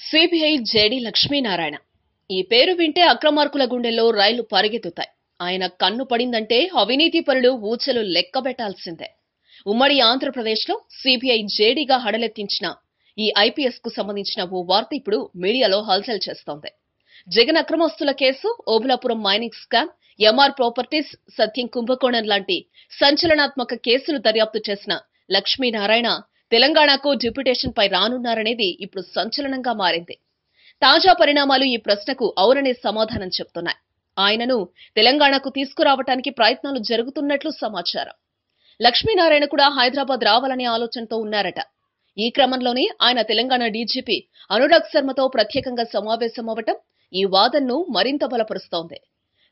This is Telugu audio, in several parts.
CBI JD Lakshminarayana. ఈ పేరు వింటే అక్రమార్కుల గుండెల్లో రైళ్లు పరిగెత్తుతాయి. ఆయన కన్ను పడిందంటే అవినీతి పరులు ఊచలు లెక్కబెట్టాల్సిందే. ఉమ్మడి ఆంధ్రప్రదేశ్లో సిబిఐ జేడీగా హడలెత్తించిన ఈ ఐపీఎస్ కు సంబంధించిన ఓ వార్త ఇప్పుడు మీడియాలో హల్చల్ చేస్తోంది. జగన్ అక్రమస్తుల కేసు, Obulapuram mining scam, Emaar properties, Satyam కుంభకోణం లాంటి సంచలనాత్మక కేసులు దర్యాప్తు చేసిన లక్ష్మీనారాయణ తెలంగాణకు డిప్యుటేషన్ పై రానున్నారనేది ఇప్పుడు సంచలనంగా మారింది. తాజా పరిణామాలు ఈ ప్రశ్నకు అవుననే సమాధానం చెప్తున్నాయి. ఆయనను తెలంగాణకు తీసుకురావటానికి ప్రయత్నాలు జరుగుతున్నట్లు సమాచారం. లక్ష్మీనారాయణ కూడా హైదరాబాద్ రావాలనే ఆలోచనతో ఉన్నారట. ఈ క్రమంలోనే ఆయన తెలంగాణ డీజీపీ అనురాగ్ శర్మతో ప్రత్యేకంగా సమావేశమవ్వటం ఈ వాదనను మరింత బలపరుస్తోంది.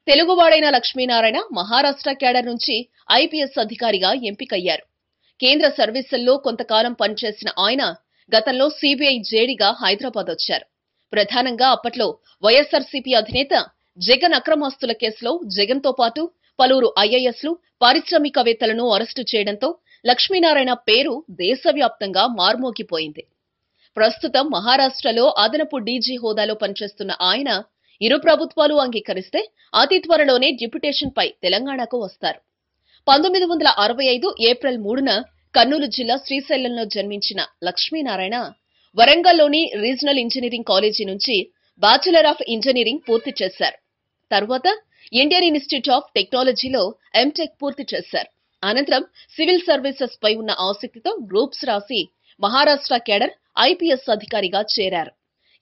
తెలుగువాడైన లక్ష్మీనారాయణ మహారాష్ట్ర క్యాడర్ నుంచి ఐపీఎస్ అధికారిగా ఎంపికయ్యారు. కేంద్ర సర్వీసుల్లో కొంతకాలం పనిచేసిన ఆయన గతంలో సిబిఐ జేడీగా హైదరాబాద్ వచ్చారు. ప్రధానంగా అప్పట్లో వైఎస్ఆర్సీపీ అధినేత జగన్ అక్రమాస్తుల కేసులో జగన్ తో పాటు పలువురు ఐఏఎస్లు, పారిశ్రామికవేత్తలను అరెస్టు చేయడంతో లక్ష్మీనారాయణ పేరు దేశవ్యాప్తంగా మార్మోగిపోయింది. ప్రస్తుతం మహారాష్ట్రలో అదనపు డీజీ హోదాలో పనిచేస్తున్న ఆయన ఇరు ప్రభుత్వాలు అంగీకరిస్తే అతి త్వరలోనే డిప్యుటేషన్ పై తెలంగాణకు వస్తారు. 1965 ఏప్రిల్ 3న కర్నూలు జిల్లా శ్రీశైలంలో జన్మించిన లక్ష్మీనారాయణ వరంగల్లోని రీజనల్ ఇంజనీరింగ్ కాలేజీ నుంచి బ్యాచిలర్ ఆఫ్ ఇంజనీరింగ్ పూర్తి చేశారు. తరువాత ఇండియన్ ఇన్స్టిట్యూట్ ఆఫ్ టెక్నాలజీలో ఎంటెక్ పూర్తి చేశారు. అనంతరం సివిల్ సర్వీసెస్ పై ఉన్న ఆసక్తితో గ్రూప్స్ రాసి మహారాష్ట్ర కేడర్ ఐపీఎస్ అధికారిగా చేరారు.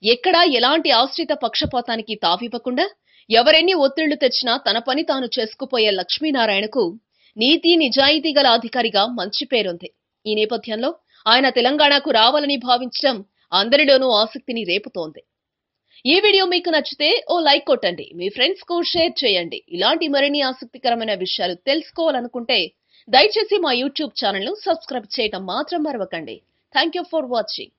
ఎక్కడా ఎలాంటి ఆశ్రిత పక్షపాతానికి తావివ్వకుండా ఎవరెన్ని ఒత్తిళ్లు తెచ్చినా తన పని తాను చేసుకుపోయే లక్ష్మీనారాయణకు నీతి నిజాయితీ గల అధికారిగా మంచి పేరుంది. ఈ నేపథ్యంలో ఆయన తెలంగాణకు రావాలని భావించడం అందరిలోనూ ఆసక్తిని రేపుతోంది. ఈ వీడియో మీకు నచ్చితే ఓ లైక్ కొట్టండి, మీ ఫ్రెండ్స్ కు షేర్ చేయండి. ఇలాంటి మరిన్ని ఆసక్తికరమైన విషయాలు తెలుసుకోవాలనుకుంటే దయచేసి మా యూట్యూబ్ ఛానల్ ను సబ్స్క్రైబ్ చేయడం మాత్రం మరవకండి. Thank you for watching.